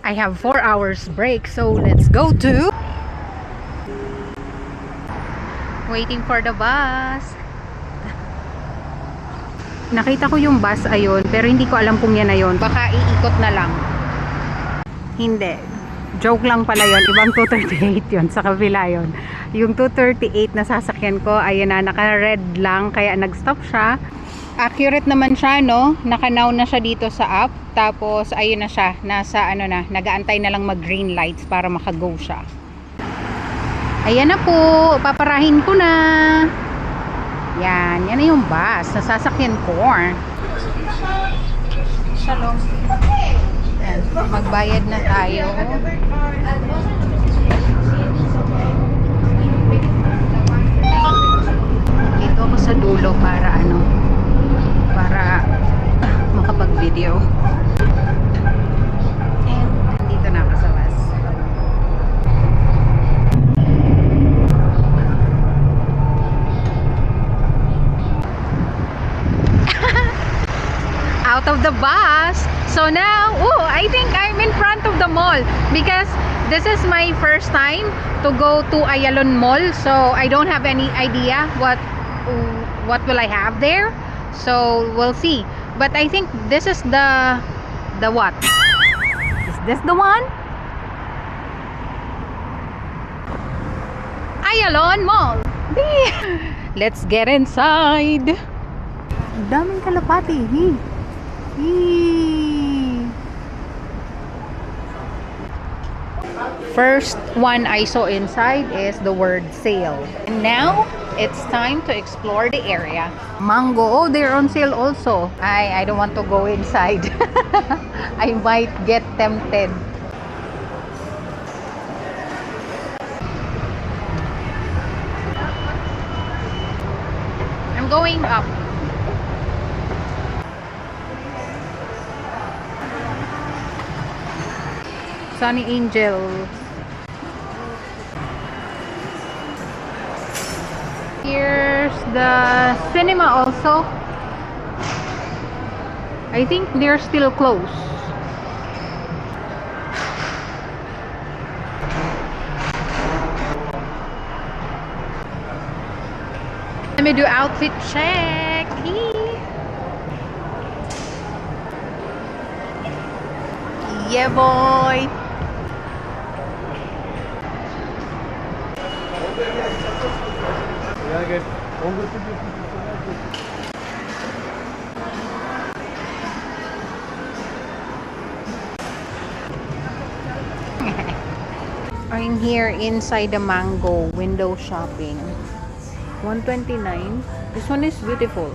I have 4 hours break, so let's go to waiting for the bus. Nakita ko yung bus ayun, pero hindi ko alam kung yan na yun. Baka iikot na lang. Hindi. Joke lang pala yun. Ibang 238 yun. Sa kabila yun. Yung 238 na sasakyan ko, ayun na, naka-red lang. Kaya nag-stop siya. Accurate naman siya, no? Naka-now na siya dito sa app. Tapos, ayun na siya. Nasa, ano na, nag-aantay na lang mag-green lights para maka-go siya. Ayan na po. Paparahin ko na. Yan. Yan na yung bus. Nasasakyan ko. Shalom. Yan. Magbayad na tayo. Dito ako sa dulo para ano, para makapag-video. And nandito na ako sa bus. Out of the bus. So now, I think I'm in front of the mall because this is my first time to go to Ayalon Mall. So I don't have any idea what will I have there. So we'll see. But I think this is the what? Is this the one? Ayalon Mall. Let's get inside. Daming kalapati. First one I saw inside is the word sale. And now it's time to explore the area. Mango, oh, they're on sale also. I don't want to go inside. I might get tempted. I'm going up. Sunny Angels. Here's the cinema also. I think they're still closed. Let me do outfit check. Yeah, boy. I'm here inside the Mango window shopping. 129. This one is beautiful.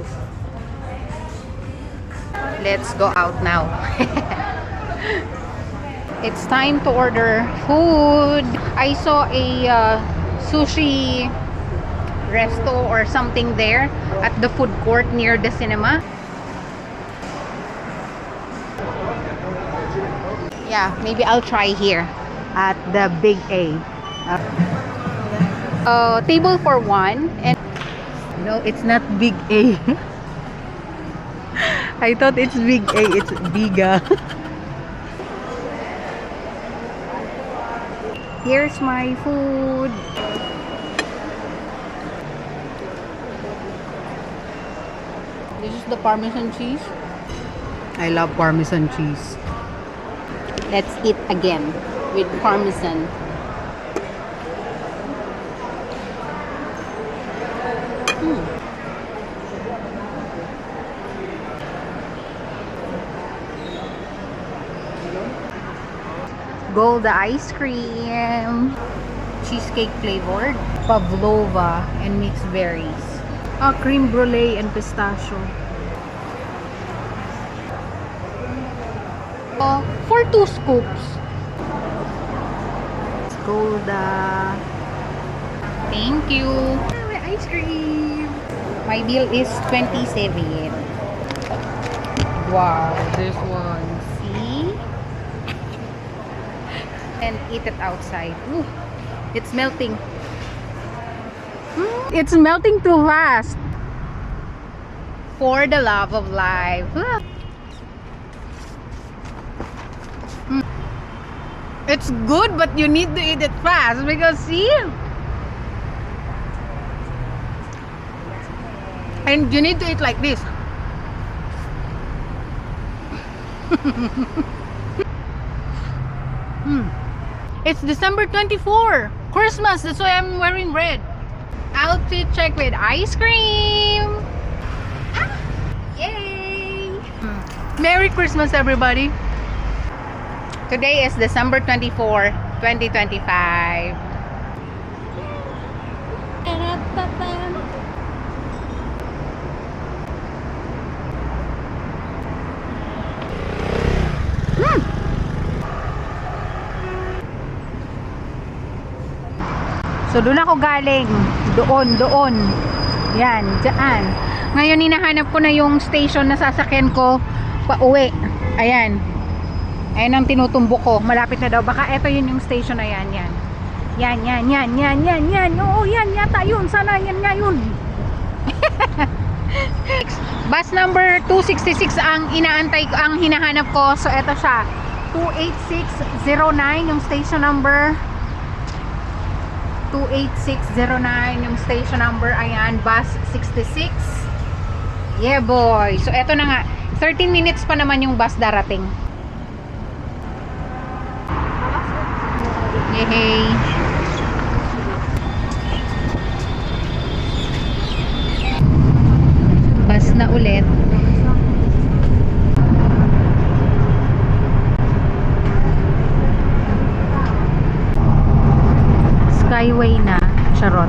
Let's go out now. It's time to order food. I saw a sushi resto or something there at the food court near the cinema. Yeah, maybe I'll try here at the Big A. Table for one. And no, it's not Big A. I thought it's Big A. It's Biga. Here's my food. This is the Parmesan cheese. I love Parmesan cheese. Let's eat again with Parmesan. Golda ice cream, cheesecake flavored, pavlova, and mixed berries. Cream brulee and pistachio. For 2 scoops. Golda. Thank you. My ice cream. My bill is 27. Wow, this one. See? And eat it outside. Ooh, it's melting. It's melting too fast. For the love of life. It's good, but you need to eat it fast because see? And you need to eat like this. It's December 24, Christmas. That's why I'm wearing red. Outfit check with ice cream. Yay! Merry Christmas, everybody. Today is December 24, 2025. So doon ako galing. Doon. Yan, dyan. Ngayon hinahanap ko na yung station na sasakyan ko pa uwi. Ayan. Ayan ang tinutumbok ko. Malapit na daw. Baka eto yun yung station na yan. Yan. Yan. Oo, yan yata yun. Sana yan nga yun. Bus number 266 ang inaantay ko, ang hinahanap ko. So eto siya. 28609 yung station number. 28609 yung station number. Ayan, bus 66. Yeah boy. So eto na nga, 13 minutes pa naman yung bus darating. Yay. Bus na ulit. Skyway na. Charot.